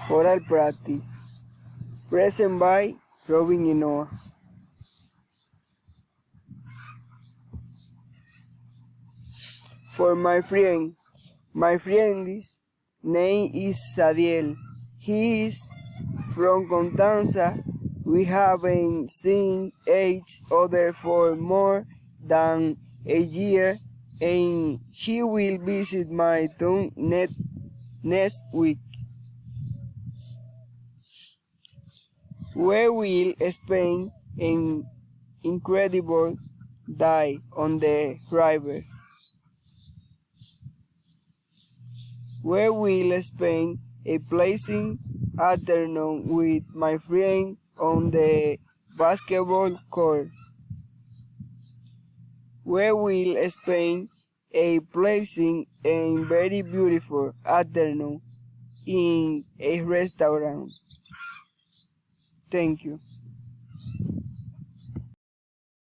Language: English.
Oral practice. Present by Robin y Noah. For my friend's name is Sadiel. He is from Constanza. We haven't seen each other for more than a year, and he will visit my town next week. We will spend an incredible day on the river. We will spend a pleasant afternoon with my friend on the basketball court. We will spend a pleasant and very beautiful afternoon in a restaurant. Thank you.